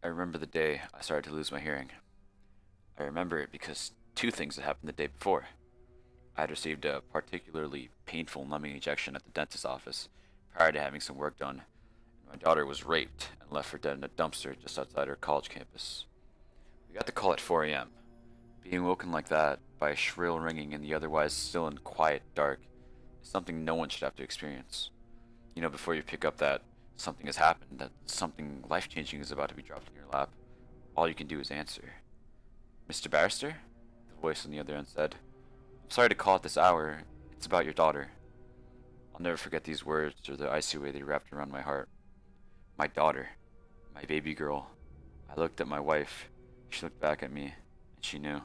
I remember the day I started to lose my hearing. I remember it because two things had happened the day before. I had received a particularly painful numbing injection at the dentist's office prior to having some work done, and my daughter was raped and left for dead in a dumpster just outside her college campus. We got the call at 4 a.m. Being woken like that by a shrill ringing in the otherwise still and quiet dark is something no one should have to experience. Before you pick up that something has happened, that something life changing is about to be dropped in your lap, all you can do is answer. Mr. Barrister? The voice on the other end said. I'm sorry to call at this hour. It's about your daughter. I'll never forget these words or the icy way they wrapped around my heart. My daughter. My baby girl. I looked at my wife. She looked back at me, and she knew.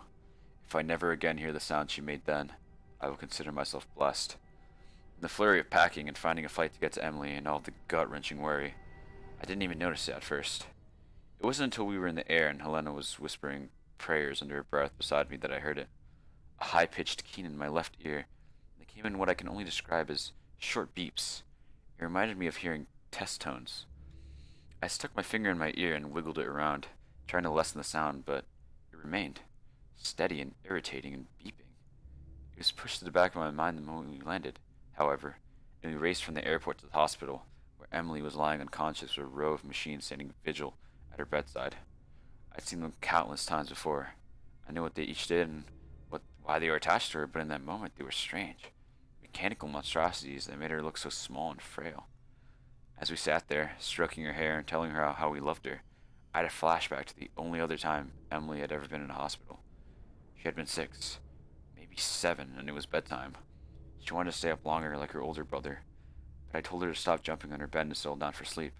If I never again hear the sound she made then, I will consider myself blessed. In the flurry of packing and finding a flight to get to Emily and all the gut-wrenching worry, I didn't even notice it at first. It wasn't until we were in the air and Helena was whispering prayers under her breath beside me that I heard it. A high-pitched keen in my left ear. They came in what I can only describe as short beeps. It reminded me of hearing test tones. I stuck my finger in my ear and wiggled it around, trying to lessen the sound, but it remained, steady and irritating and beeping. It was pushed to the back of my mind the moment we landed, however, and we raced from the airport to the hospital, where Emily was lying unconscious with a row of machines standing vigil at her bedside. I'd seen them countless times before. I knew what they each did and why they were attached to her, but in that moment they were strange. Mechanical monstrosities that made her look so small and frail. As we sat there, stroking her hair and telling her how we loved her, I had a flashback to the only other time Emily had ever been in a hospital. She had been 6, maybe 7, and it was bedtime. She wanted to stay up longer like her older brother, but I told her to stop jumping on her bed and settle down for sleep.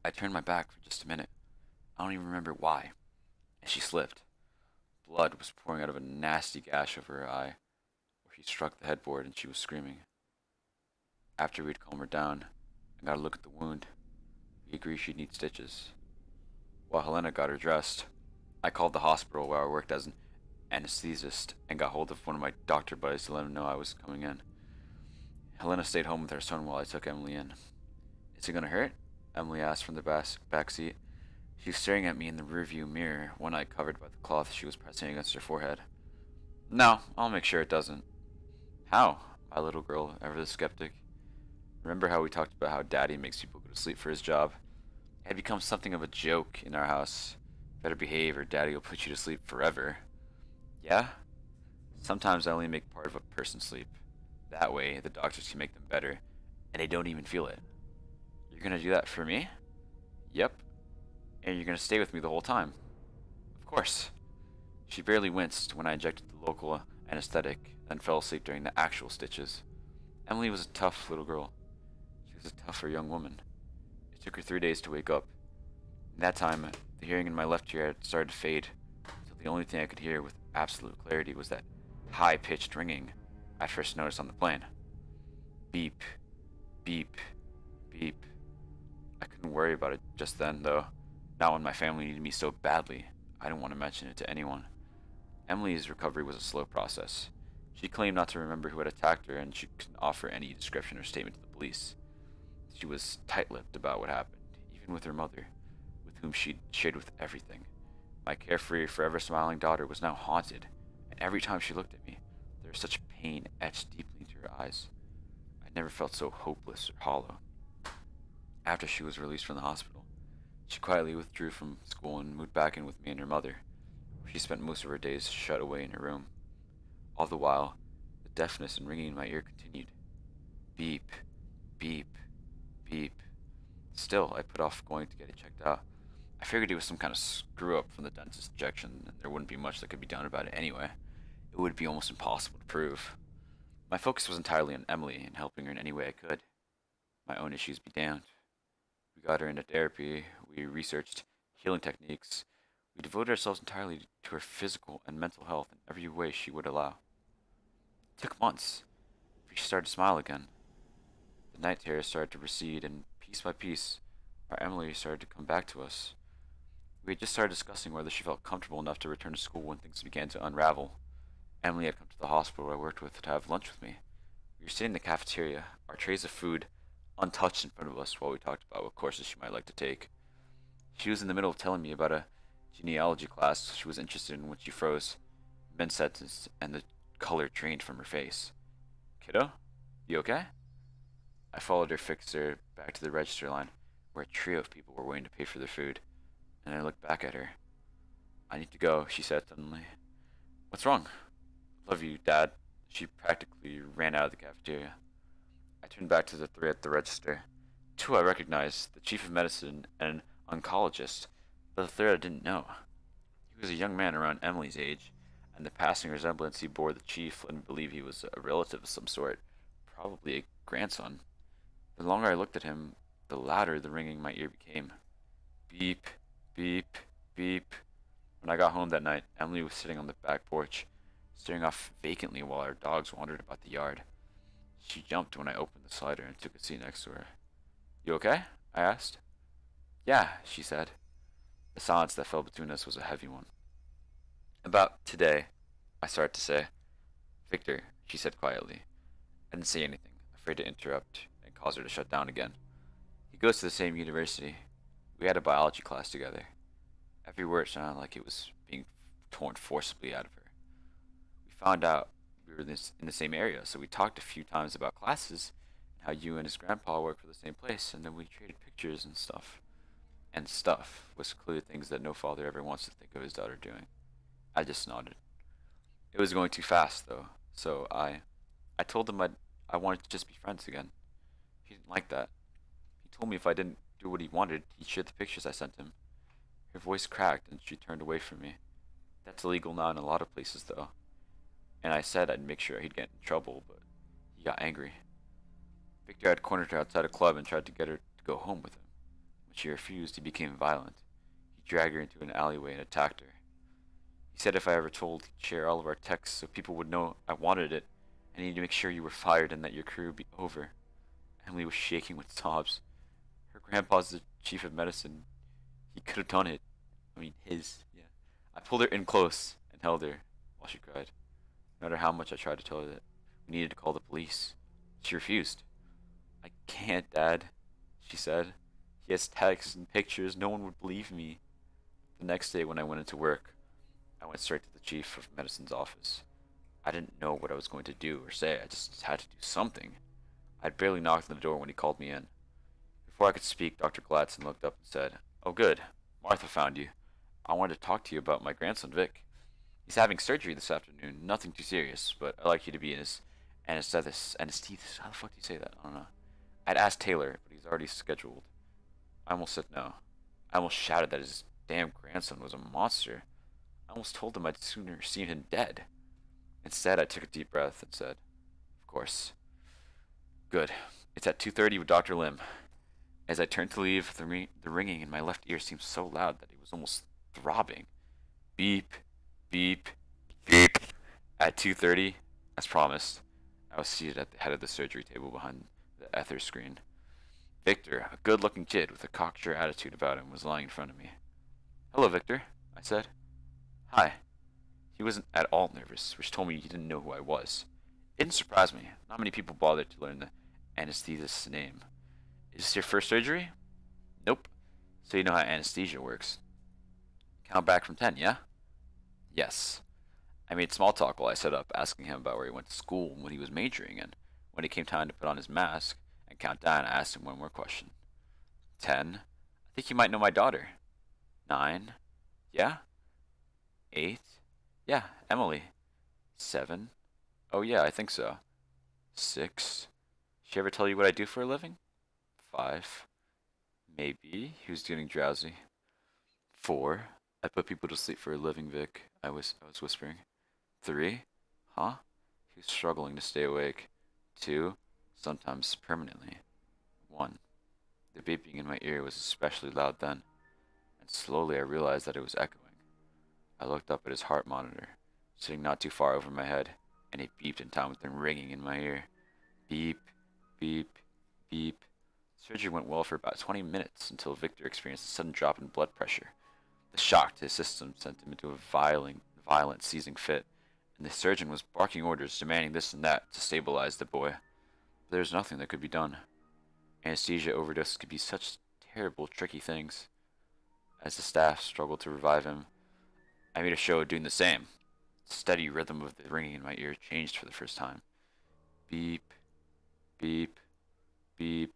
I turned my back for just a minute. I don't even remember why. And she slipped. Blood was pouring out of a nasty gash over her eye, where she struck the headboard and she was screaming. After we'd calmed her down and got a look at the wound, we agreed she'd need stitches. While Helena got her dressed, I called the hospital where I worked as an anesthetist and got hold of one of my doctor buddies to let him know I was coming in. Helena stayed home with her son while I took Emily in. Is it gonna hurt? Emily asked from the back seat. She was staring at me in the rearview mirror, one eye covered by the cloth she was pressing against her forehead. No, I'll make sure it doesn't. How? My little girl, ever the skeptic. Remember how we talked about how Daddy makes people go to sleep for his job? It had become something of a joke in our house. Better behave or Daddy will put you to sleep forever. Yeah? Sometimes I only make part of a person sleep. That way, the doctors can make them better, and they don't even feel it. You're gonna do that for me? Yep. And you're gonna stay with me the whole time? Of course. She barely winced when I injected the local anesthetic, then fell asleep during the actual stitches. Emily was a tough little girl. She was a tougher young woman. It took her 3 days to wake up. In that time, the hearing in my left ear had started to fade, until the only thing I could hear with absolute clarity was that high-pitched ringing I first noticed on the plane. Beep, beep, beep. I couldn't worry about it just then, though. Not when my family needed me so badly. I didn't want to mention it to anyone. Emily's recovery was a slow process. She claimed not to remember who had attacked her, and she couldn't offer any description or statement to the police. She was tight-lipped about what happened, even with her mother, with whom she'd shared with everything. My carefree, forever smiling daughter was now haunted, and every time she looked at me, there was such pain etched deeply into her eyes. I'd never felt so hopeless or hollow. After she was released from the hospital, she quietly withdrew from school and moved back in with me and her mother, where she spent most of her days shut away in her room. All the while, the deafness and ringing in my ear continued. Beep, beep, beep. Still, I put off going to get it checked out. I figured it was some kind of screw up from the dentist injection, and there wouldn't be much that could be done about it anyway. It would be almost impossible to prove. My focus was entirely on Emily and helping her in any way I could. My own issues be damned. We got her into therapy, we researched healing techniques, we devoted ourselves entirely to her physical and mental health in every way she would allow. It took months, but she started to smile again. The night terrors started to recede, and piece by piece, our Emily started to come back to us. We had just started discussing whether she felt comfortable enough to return to school when things began to unravel. Emily had come to the hospital I worked with to have lunch with me. We were sitting in the cafeteria, our trays of food untouched in front of us while we talked about what courses she might like to take. She was in the middle of telling me about a genealogy class she was interested in when she froze mid sentence and the color drained from her face. Kiddo, you okay? I followed her fixer back to the register line, where a trio of people were waiting to pay for their food, and I looked back at her. I need to go, she said suddenly. What's wrong? Love you, Dad. She practically ran out of the cafeteria. I turned back to the three at the register. Two I recognized, the chief of medicine and an oncologist, but the third I didn't know. He was a young man around Emily's age, and the passing resemblance he bore the chief led me to believe he was a relative of some sort, probably a grandson. The longer I looked at him, the louder the ringing in my ear became. Beep, beep, beep. When I got home that night, Emily was sitting on the back porch, staring off vacantly while our dogs wandered about the yard. She jumped when I opened the slider and took a seat next to her. You okay? I asked. Yeah, she said. The silence that fell between us was a heavy one. About today, I started to say. Victor, she said quietly. I didn't say anything, afraid to interrupt and cause her to shut down again. He goes to the same university. We had a biology class together. Every word sounded like it was being torn forcibly out of her. We found out we were in the same area, so we talked a few times about classes and how you and his grandpa worked for the same place, and then we traded pictures and stuff. And stuff was clearly things that no father ever wants to think of his daughter doing. I just nodded. It was going too fast, though, so I told him I wanted to just be friends again. He didn't like that. He told me if I didn't do what he wanted, he'd share the pictures I sent him. Her voice cracked and she turned away from me. That's illegal now in a lot of places, though. And I said I'd make sure he'd get in trouble, but he got angry. Victor had cornered her outside a club and tried to get her to go home with him. When she refused, he became violent. He dragged her into an alleyway and attacked her. He said if I ever told, he'd share all of our texts so people would know I wanted it, and he'd make sure you were fired and that your career would be over. Emily was shaking with sobs. Her grandpa's the chief of medicine. He could have done it. I mean, yeah. I pulled her in close and held her while she cried. No matter how much I tried to tell her that we needed to call the police, she refused. I can't, Dad, she said. He has texts and pictures. No one would believe me. The next day when I went into work, I went straight to the chief of medicine's office. I didn't know what I was going to do or say. I just had to do something. I'd barely knocked on the door when he called me in. Before I could speak, Dr. Gladson looked up and said, Oh, good. Martha found you. I wanted to talk to you about my grandson, Vic. He's having surgery this afternoon. Nothing too serious, but I'd like you to be in his anesthetist. How the fuck do you say that? I don't know. I'd asked Taylor, but he's already scheduled. I almost said no. I almost shouted that his damn grandson was a monster. I almost told him I'd sooner seen him dead. Instead, I took a deep breath and said, Of course. Good. It's at 2:30 with Dr. Lim. As I turned to leave, the ringing in my left ear seemed so loud that it was almost throbbing. Beep, beep, beep. At 2:30, as promised, I was seated at the head of the surgery table behind the ether screen. Victor, a good-looking kid with a cocksure attitude about him, was lying in front of me. Hello, Victor, I said. Hi. He wasn't at all nervous, which told me he didn't know who I was. It didn't surprise me. Not many people bothered to learn the anesthetist's name. Is this your first surgery? Nope. So you know how anesthesia works. Count back from 10, yeah? Yes. I made small talk while I set up, asking him about where he went to school and what he was majoring in. When it came time to put on his mask and count down, I asked him one more question. 10. I think you might know my daughter. 9. Yeah? 8. Yeah, Emily. 7. Oh yeah, I think so. 6. She ever tell you what I do for a living? 5. Maybe. He was getting drowsy. 4. I put people to sleep for a living, Vic. I was whispering. 3. Huh? He was struggling to stay awake. 2. Sometimes permanently. 1. The beeping in my ear was especially loud then, and slowly I realized that it was echoing. I looked up at his heart monitor, sitting not too far over my head, and it beeped in time with the ringing in my ear. Beep, beep, beep. Surgery went well for about 20 minutes until Victor experienced a sudden drop in blood pressure. The shock to his system sent him into a violent seizing fit, and the surgeon was barking orders demanding this and that to stabilize the boy. But there was nothing that could be done. Anesthesia overdoses could be such terrible, tricky things. As the staff struggled to revive him, I made a show of doing the same. The steady rhythm of the ringing in my ear changed for the first time. Beep, beep, beep,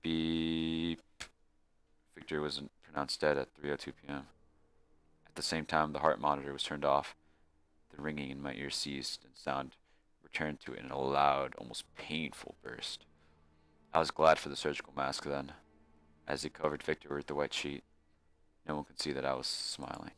beep. Victor was pronounced dead at 3:02 p.m. At the same time, the heart monitor was turned off. The ringing in my ear ceased, and sound returned to it in a loud, almost painful burst. I was glad for the surgical mask then. As it covered Victor with the white sheet, no one could see that I was smiling.